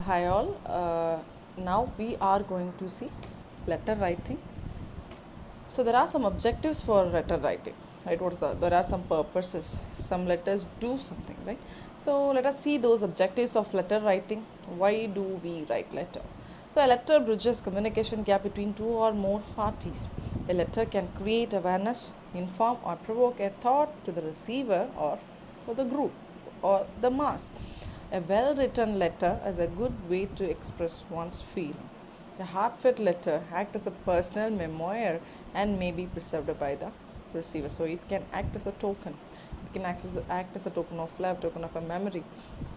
Hi all. Now we are going to see letter writing. So there are some objectives for letter writing, right? There are some purposes. Some letters do something, right? So let us see those objectives of letter writing. Why do we write letter? So a letter bridges communication gap between two or more parties. A letter can create awareness, inform or provoke a thought to the receiver or for the group or the mass. A well written letter is a good way to express one's feeling. A heartfelt letter acts as a personal memoir and may be preserved by the receiver. So it can act as a token. It can act as a token of love, token of a memory.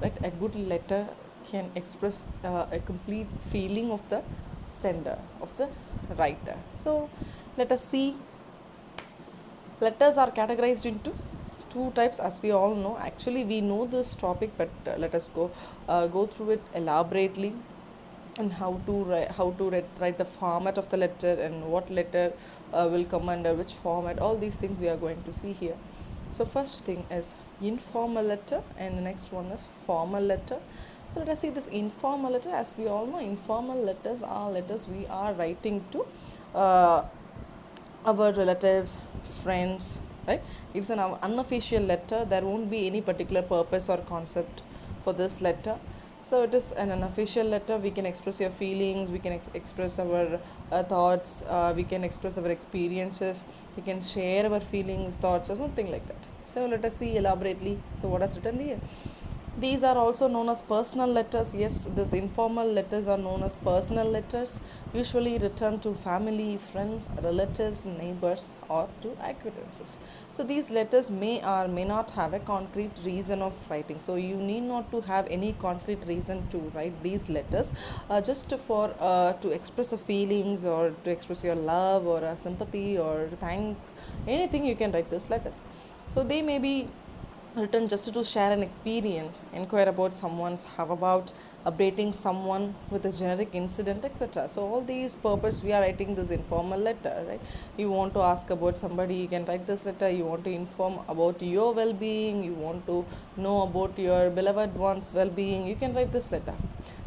Right? A good letter can express a complete feeling of the sender, of the writer. So let us see. Letters are categorized into two types, as we all know. Actually, we know this topic, but let us go through it elaborately, and how to write the format of the letter, and what letter will come under which format. All these things we are going to see here. So first thing is informal letter, and the next one is formal letter. So let us see this informal letter. As we all know, informal letters are letters we are writing to uh, our relatives, friends, right? It's an unofficial letter. There won't be any particular purpose or concept for this letter. So it is an unofficial letter. We can express your feelings, we can express our thoughts, we can express our experiences, we can share our feelings, thoughts, or something like that. So let us see elaborately. So what is written here? These are also known as personal letters. Yes, these informal letters are known as personal letters, usually written to family, friends, relatives, neighbors, or to acquaintances. So these letters may or may not have a concrete reason of writing. So you need not to have any concrete reason to write these letters, just for to express a feelings, or to express your love or a sympathy or thanks, anything you can write these letters. So they may be written just to share an experience, inquire about someone's how about, updating someone with a generic incident, etc. So all these purpose we are writing this informal letter, right? You want to ask about somebody, you can write this letter. You want to inform about your well-being, you want to know about your beloved one's well-being, you can write this letter.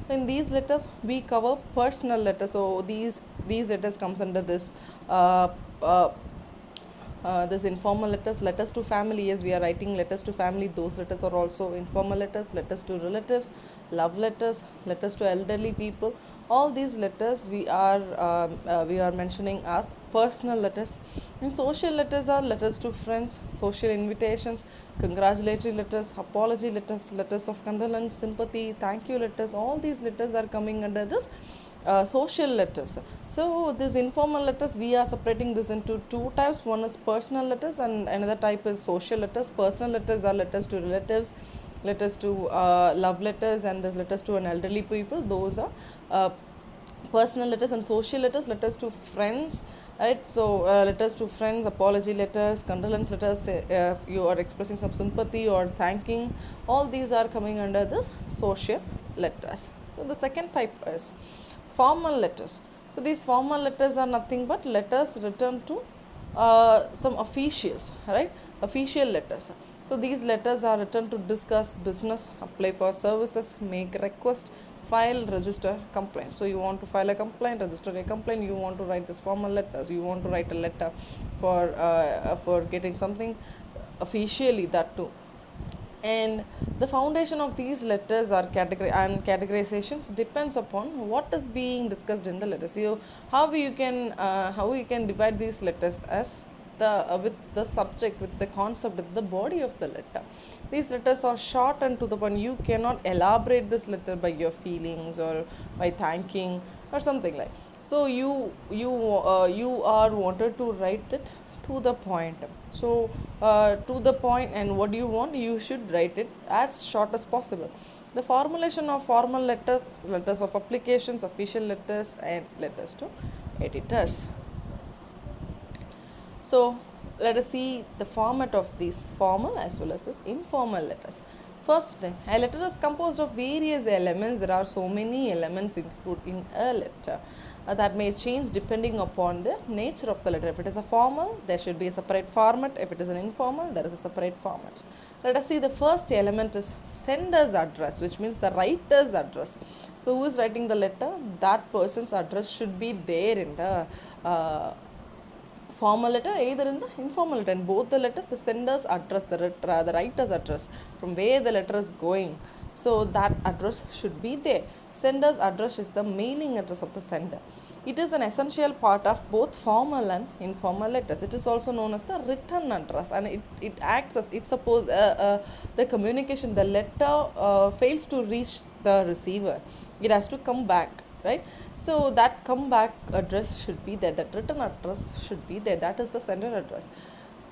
In these letters we cover personal letters. So these letters comes under this uh, uh, this informal letters. Letters to family, yes, we are writing letters to family. Those letters are also informal letters. Letters to relatives, love letters, letters to elderly people, all these letters we are mentioning as personal letters. And social letters are letters to friends, social invitations, congratulatory letters, apology letters, letters of condolence, sympathy, thank you letters. All these letters are coming under this social letters. So these informal letters, we are separating this into two types. One is personal letters, and another type is social letters. Personal letters are letters to relatives, letters to love letters, and there's letters to an elderly people. Those are uh, personal letters. And social letters, letters to friends, right? So letters to friends, apology letters, condolence letters, you are expressing some sympathy or thanking. All these are coming under this social letters. So the second type is formal letters. So these formal letters are nothing but letters written to some officials, right? Official letters. So these letters are written to discuss business, apply for services, make request, file, register, complaint. So you want to file a complaint, register a complaint, you want to write this formal letters, you want to write a letter for getting something officially, that too. And the foundation of these letters are category and categorizations depends upon what is being discussed in the letters. So how you can divide these letters as the with the subject, with the concept, with the body of the letter. These letters are short and to the point. You cannot elaborate this letter by your feelings or by thanking or something like. So you are wanted to write it to the point. So to the point, and what do you want, you should write it as short as possible. The formulation of formal letters, letters of applications, official letters, and letters to editors. So let us see the format of these formal as well as this informal letters. First thing, a letter is composed of various elements. There are so many elements included in a letter that may change depending upon the nature of the letter. If it is a formal, there should be a separate format. If it is an informal, there is a separate format. Let us see, the first element is sender's address, which means the writer's address. So who is writing the letter? That person's address should be there in the formal letter, either in the informal letter. In both the letters, the sender's address, the writer's address, from where the letter is going, so that address should be there. Sender's address is the mailing address of the sender. It is an essential part of both formal and informal letters. It is also known as the written address, and it acts as, if suppose the communication, the letter fails to reach the receiver, it has to come back, right? So that come back address should be there, that written address should be there, that is the sender address.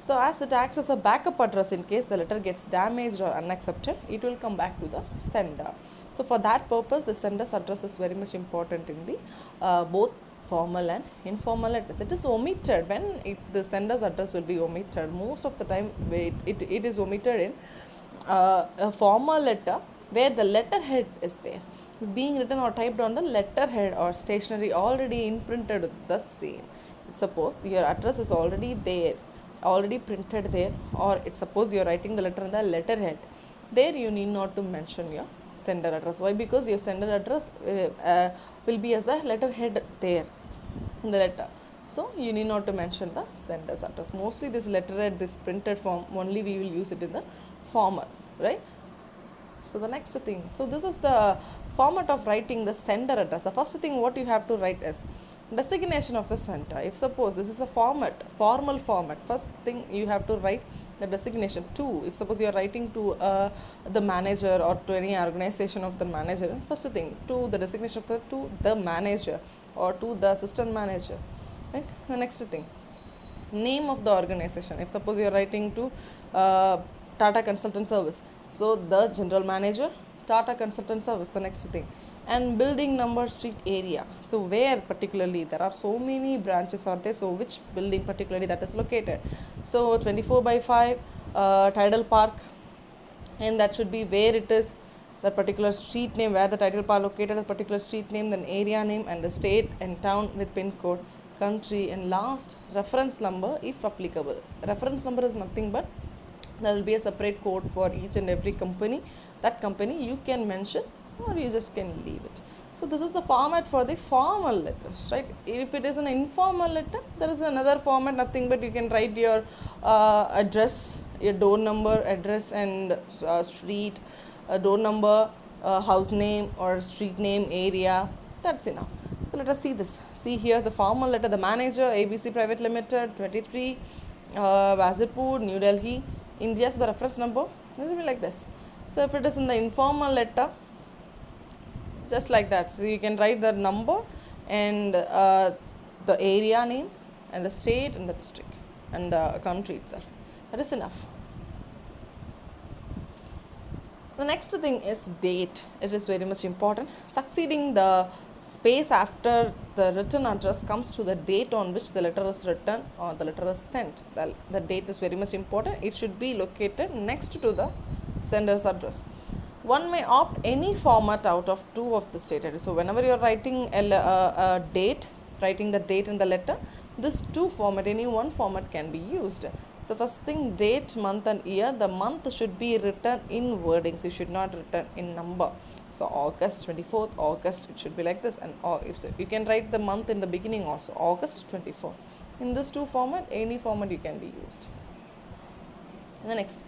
So as it acts as a backup address in case the letter gets damaged or unaccepted, it will come back to the sender. So for that purpose, the sender's address is very much important in the both formal and informal letters. It is omitted when the sender's address will be omitted. Most of the time it is omitted in a formal letter where the letterhead is there, is being written or typed on the letterhead or stationery already imprinted the same. If suppose your address is already there, already printed there, or it's suppose you are writing the letter in the letterhead, there you need not to mention your sender address. Why? Because your sender address will be as the letterhead there in the letter. So you need not to mention the sender's address. Mostly this letterhead, this printed form, only we will use it in the formal, right? So the next thing, so this is the format of writing the sender address. The first thing what you have to write is designation of the sender. If suppose this is a formal format, first thing you have to write the designation to. If suppose you are writing to the manager or to any organization of the manager, first thing, to the designation of to the manager or to the assistant manager, right? The next thing, name of the organization. If suppose you are writing to Tata Consultant Service, so the general manager, Tata Consultant Service, the next thing. And building number, street, area. So where particularly, there are so many branches are there, so which building particularly that is located. So 24/5 Tidal Park, and that should be where it is, the particular street name, where the Tidal Park located, the particular street name, then area name, and the state and town with pin code, country, and last reference number if applicable. Reference number is nothing but there will be a separate code for each and every company. That company you can mention or you just can leave it. So this is the format for the formal letters, right? If it is an informal letter, there is another format, nothing but you can write your address, your door number, address, and street, door number, house name or street name, area. That's enough. So let us see this. See here the formal letter, the manager, ABC Private Limited, 23 Wazirpur, New Delhi, India. The reference number, this will be like this. So if it is in the informal letter, just like that, so you can write the number and the area name and the state and the district and the country itself. That is enough. The next thing is date. It is very much important. Succeeding the space after the written address comes to the date on which the letter is written or the letter is sent. The date is very much important. It should be located next to the sender's address. One may opt any format out of two of the stated. So whenever you are writing a date, writing the date in the letter, this two format, any one format can be used. So first thing, date, month and year. The month should be written in wordings. You should not written in number. So August 24th, August, it should be like this. And if so, you can write the month in the beginning also, August 24th. In this two format, any format you can be used. And the next,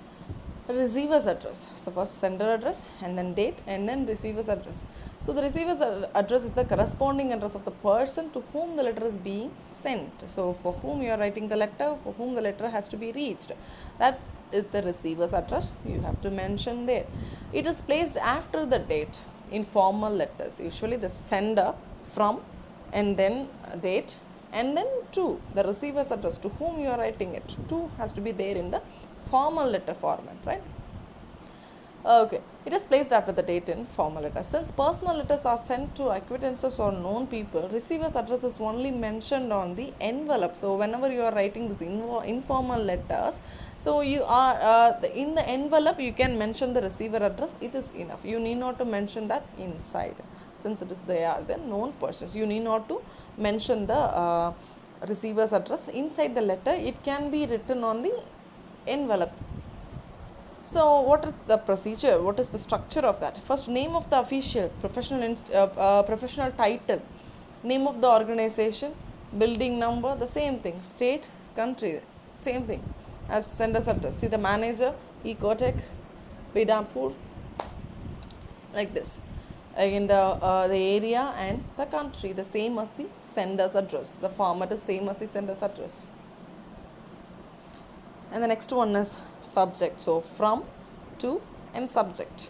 receiver's address. So first sender address and then date and then receiver's address. So the receiver's address is the corresponding address of the person to whom the letter is being sent. So for whom you are writing the letter, for whom the letter has to be reached. That is the receiver's address. You have to mention there. It is placed after the date in formal letters. Usually the sender, from, and then date, and then to the receiver's address to whom you are writing it. To has to be there in the formal letter format, right? Okay, it is placed after the date in formal letters. Since personal letters are sent to acquaintances or known people, receiver's address is only mentioned on the envelope. So whenever you are writing this informal letters, so you are in the envelope you can mention the receiver address. It is enough. You need not to mention that inside. Since it is they are the known persons, you need not to mention the receiver's address inside the letter. It can be written on the envelope. So, what is the procedure? What is the structure of that? First, name of the official, professional title, name of the organization, building number, the same thing, state, country, same thing as sender's address. See the manager, Ecotech, Vedampur, like this. In the area and the country, the same as the sender's address. The format is same as the sender's address. And the next one is subject. So from, to, and subject.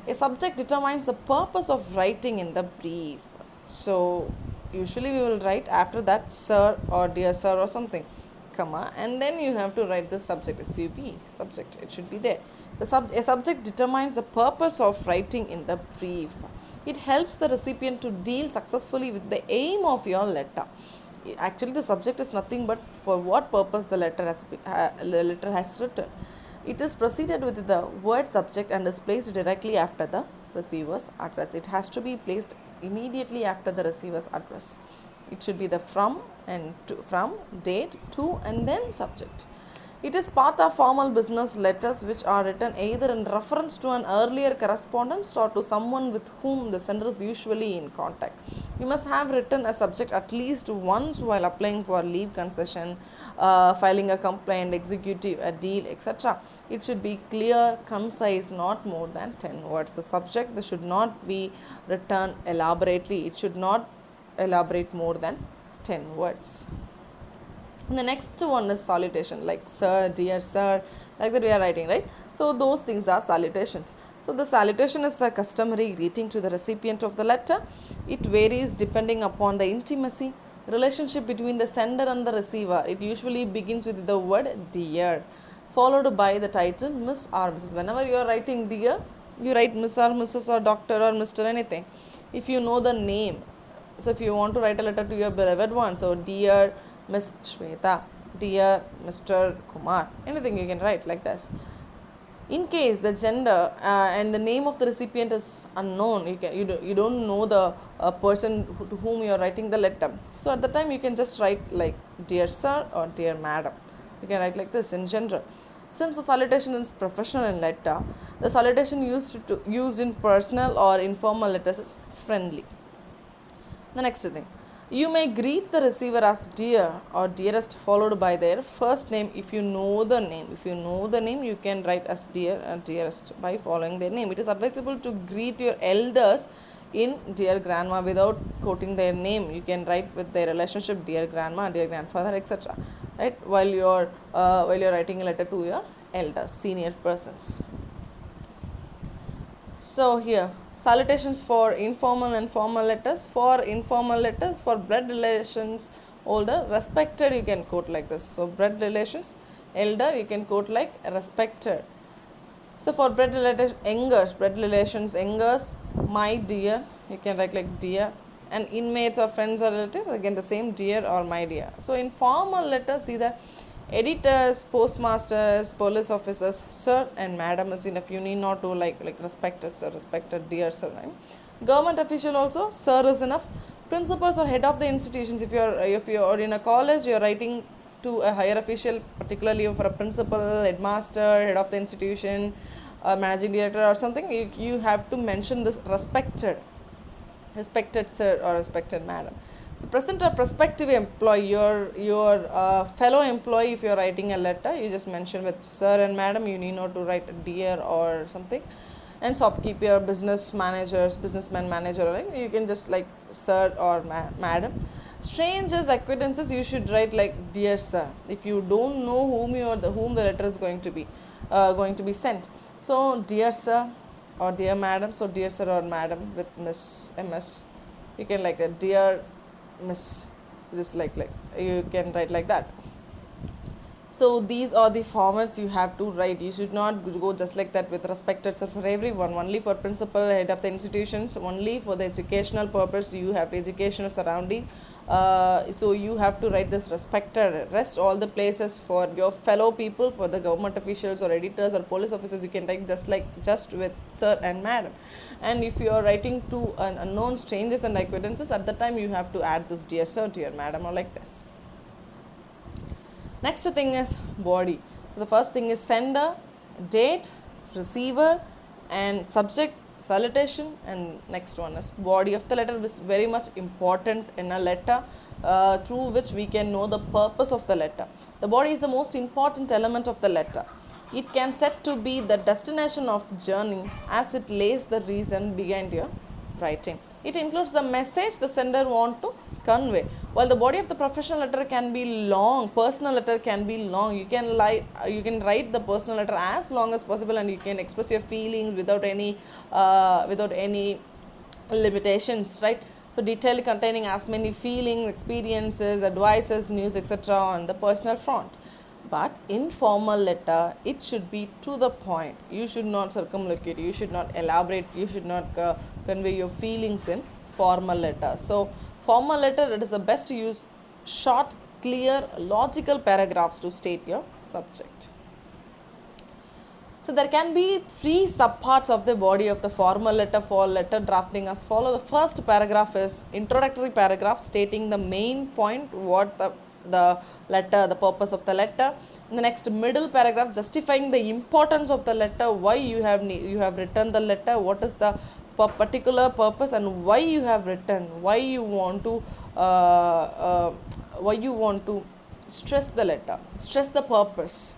A subject determines the purpose of writing in the brief. So usually we will write after that sir or dear sir or something, comma, and then you have to write the subject, SUB, subject, it should be there. A subject determines the purpose of writing in the brief. It helps the recipient to deal successfully with the aim of your letter. Actually, the subject is nothing but for what purpose the letter has written. It is preceded with the word subject and is placed directly after the receiver's address. It has to be placed immediately after the receiver's address. It should be the from and to, from, date, to, and then subject. It is part of formal business letters which are written either in reference to an earlier correspondence or to someone with whom the sender is usually in contact. You must have written a subject at least once while applying for leave concession, filing a complaint, executive a deal, etc. It should be clear, concise, not more than 10 words. The subject should not be written elaborately. It should not elaborate more than 10 words. And the next one is salutation, like sir, dear sir, like that we are writing, right? So those things are salutations. So the salutation is a customary greeting to the recipient of the letter. It varies depending upon the intimacy, relationship between the sender and the receiver. It usually begins with the word dear, followed by the title Miss or Mrs. Whenever you are writing dear, you write Miss or Mrs. or Doctor or Mr. anything. If you know the name, so if you want to write a letter to your beloved one, so dear Miss Shweta, dear Mr. Kumar, anything you can write like this. In case the gender and the name of the recipient is unknown, you don't know the person to whom you are writing the letter. So at the time you can just write like dear sir or dear madam. You can write like this in general. Since the salutation is professional in letter, the salutation used in personal or informal letters is friendly. The next thing, you may greet the receiver as dear or dearest followed by their first name if you know the name. If you know the name, you can write as dear and dearest by following their name. It is advisable to greet your elders in dear grandma without quoting their name. You can write with their relationship dear grandma, dear grandfather, etc. Right, while you're writing a letter to your elders, senior persons. So here, salutations for informal and formal letters. For informal letters, for blood relations, older, respected, you can quote like this. So blood relations, elder, you can quote like respected. So for blood relations, youngers, my dear, you can write like dear. And inmates or friends or relatives, again the same dear or my dear. So in formal letters, see the editors, postmasters, police officers, sir and madam is enough. You need not to like respected sir, respected dear sir. Right? Government official also, sir is enough. Principals or head of the institutions. If you are in a college, you are writing to a higher official, particularly for a principal, headmaster, head of the institution, managing director or something. You have to mention this respected sir or respected madam. So present or prospective employee, your fellow employee, if you are writing a letter, you just mention with sir and madam. You need not to write dear or something. And shopkeeper, businessman, manager, right? You can just like sir or madam. Strangers, acquaintances, you should write like dear sir. If you don't know whom the letter is going to be sent. So dear sir or dear madam. So dear sir or madam with Miss MS. You can like that dear Miss, just like you can write like that. So these are the formats you have to write. You should not go just like that with respected sir for everyone. Only for principal, head of the institutions. Only for the educational purpose. You have the educational surrounding. So you have to write this respected. Rest all the places for your fellow people, for the government officials or editors or police officers, you can write just with sir and madam. And if you are writing to an unknown strangers and acquaintances, at the time you have to add this dear sir, dear madam, or like this. Next thing is body. So the first thing is sender, date, receiver, and subject, salutation, and next one is body of the letter, which is very much important in a letter, through which we can know the purpose of the letter. The body is the most important element of the letter. It can said to be the destination of journey, as it lays the reason behind your writing. It includes the message the sender want to convey. While the body of the professional letter can be long, personal letter can be long. You can write the personal letter as long as possible, and you can express your feelings without any limitations, right? So detail containing as many feelings, experiences, advices, news, etc. on the personal front. But in formal letter, it should be to the point. You should not circumlocute, you should not elaborate, you should not convey your feelings in formal letter. So formal letter, it is the best to use short, clear, logical paragraphs to state your subject. So there can be three subparts of the body of the formal letter for letter drafting as follow. The first paragraph is introductory paragraph stating the main point, what the letter, the purpose of the letter. In the next middle paragraph justifying the importance of the letter, why you have written the letter, what is the particular purpose, and why you have written, why you want to stress the letter, stress the purpose,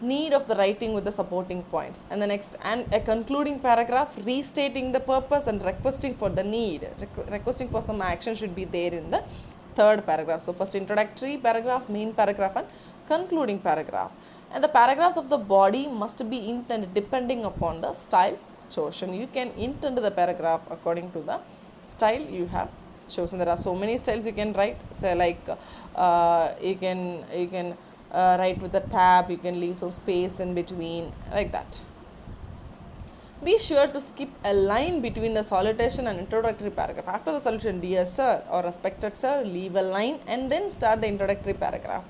need of the writing with the supporting points. And the next, and a concluding paragraph restating the purpose and requesting for the need, requesting for some action should be there in the third paragraph. So first introductory paragraph, main paragraph, and concluding paragraph. And the paragraphs of the body must be intended depending upon the style chosen. You can intend the paragraph according to the style you have chosen. There are so many styles you can write. So like you can write with a tab, you can leave some space in between, like that. Be sure to skip a line between the salutation and introductory paragraph. After the salutation, dear sir or respected sir, leave a line and then start the introductory paragraph.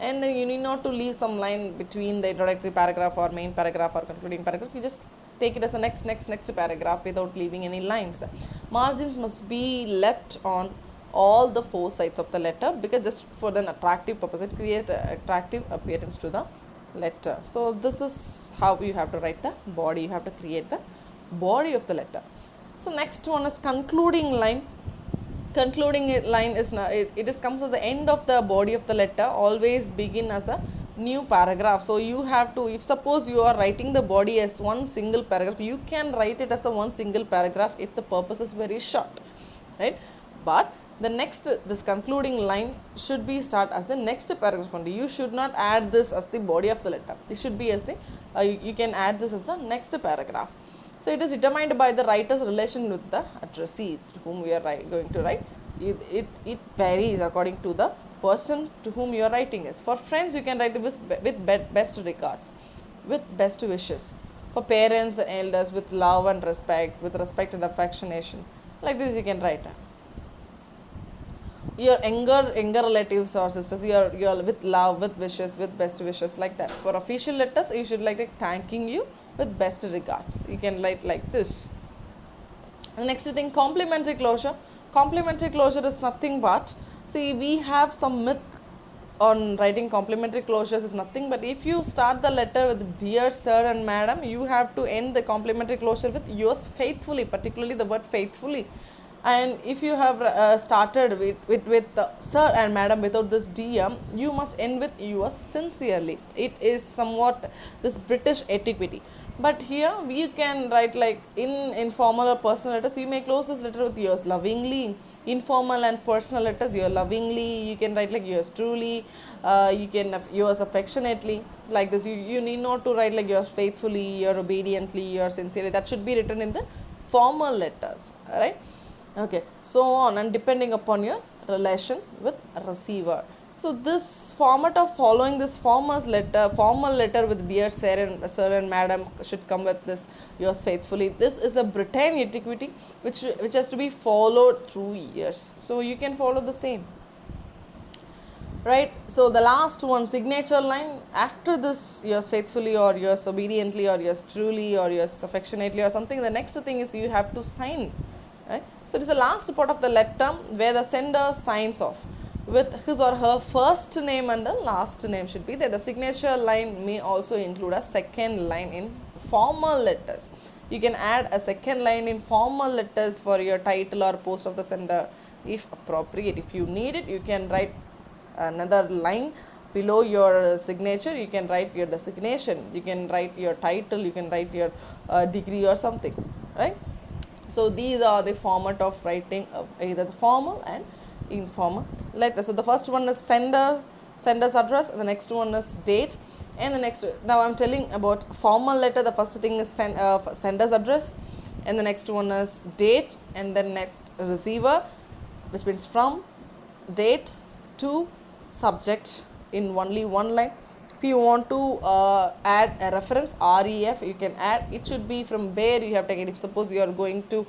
And you need not to leave some line between the introductory paragraph or main paragraph or concluding paragraph. You just take it as a next paragraph without leaving any lines. Margins must be left on all the four sides of the letter, because just for an attractive purpose, it creates an attractive appearance to the letter. So this is how you have to write the body. You have to create the body of the letter. So next one is concluding line. Concluding line is it is comes at the end of the body of the letter, always begin as a new paragraph. So you have to, if suppose you are writing the body as one single paragraph, you can write it as a one single paragraph if the purpose is very short, right? But the next, this concluding line should be start as the next paragraph only. You should not add this as the body of the letter. It should be as the you can add this as the next paragraph. So it is determined by the writer's relation with the addressee to whom we are going to write. It varies according to the person to whom you are writing is. For friends, you can write with best regards, with best wishes. For parents and elders, with love and respect, with respect and affectionation. Like this you can write. Your younger relatives or sisters, you're with love, with wishes, with best wishes, like that. For official letters, you should like thanking you with best regards. You can write like this. The next thing, complementary closure. Complementary closure is nothing but, see, we have some myth on writing complementary closures is nothing but if you start the letter with dear sir and madam, you have to end the complementary closure with yours faithfully, particularly the word faithfully. And if you have started with sir and madam without this DM, you must end with yours sincerely. It is somewhat this British etiquette. But here you can write like in informal or personal letters, you may close this letter with yours lovingly. Informal and personal letters, yours lovingly. You can write like yours truly. You can yours affectionately. Like this, you need not to write like yours faithfully, yours obediently, yours sincerely. That should be written in the formal letters. Alright. Okay, so on, and depending upon your relation with receiver. So this format of following this formal letter with dear sir and madam should come with this yours faithfully. This is a Britannian etiquette which has to be followed through years. So you can follow the same. Right, so the last one, signature line. After this yours faithfully or yours obediently or yours truly or yours affectionately or something, the next thing is you have to sign. Right? So it is the last part of the letter where the sender signs off. with his or her first name and the last name should be there. The signature line may also include a second line in formal letters. You can add a second line in formal letters for your title or post of the sender if appropriate. If you need it, you can write another line below your signature. You can write your designation, you can write your title, you can write your degree or something, right? So these are the format of writing either the formal and informal letter. So the first one is sender's address, and the next one is date, and the next, now I'm telling about formal letter. The first thing is sender's address, and the next one is date, and then next receiver, which means from, date, to, subject in only one line. If you want to add a reference, ref, you can add. It should be from where you have taken. If suppose you are going to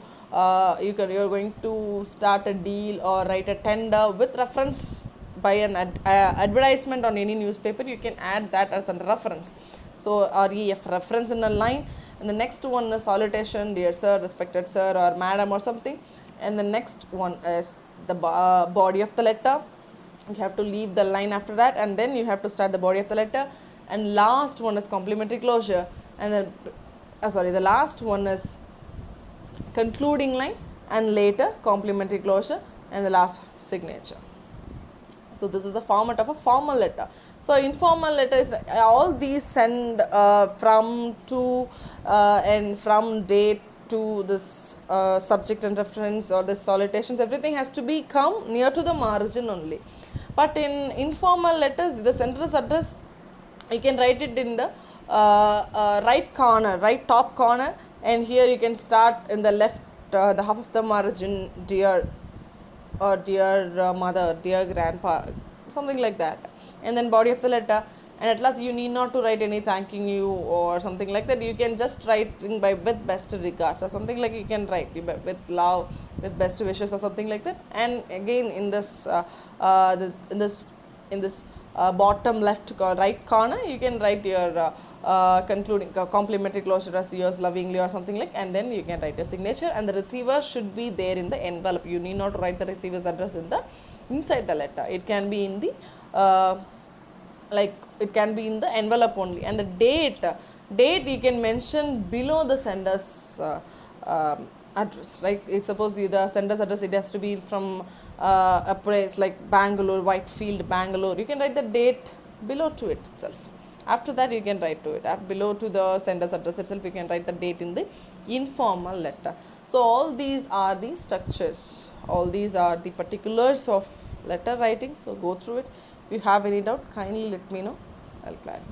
you are going to start a deal or write a tender with reference by an advertisement on any newspaper, you can add that as a reference. So ref, reference in a line, and the next one is salutation, dear sir, respected sir, or madam, or something. And the next one is the body of the letter. You have to leave the line after that, and then you have to start the body of the letter. And last one is complementary closure, and then the last one is concluding line, and later complementary closure, and the last signature. So this is the format of a formal letter. So informal letter is all these send from, to, and from, date, to, this subject and reference, or the salutations, everything has to be come near to the margin only. But in informal letters, the sender's address, you can write it in the right corner, right top corner, and here you can start in the left, the half of the margin, dear, or dear mother, dear grandpa, something like that. And then body of the letter, and at last you need not to write any thanking you or something like that. You can just write by with best regards or something like, you can write with love, with best wishes, or something like that. And again in this bottom left right corner, you can write your concluding complimentary closure as yours lovingly or something like, and then you can write your signature. And the receiver should be there in the envelope. You need not write the receiver's address in the inside the letter. It can be in the it can be in the envelope only. And the date you can mention below the sender's address, right? If suppose the sender's address, it has to be from a place like Bangalore, Whitefield, Bangalore, you can write the date below to it itself. After that you can write to it below to the sender's address itself, you can write the date in the informal letter. So all these are the structures, all these are the particulars of letter writing. So go through it. If you have any doubt, kindly let me know, I'll clarify.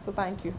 So thank you.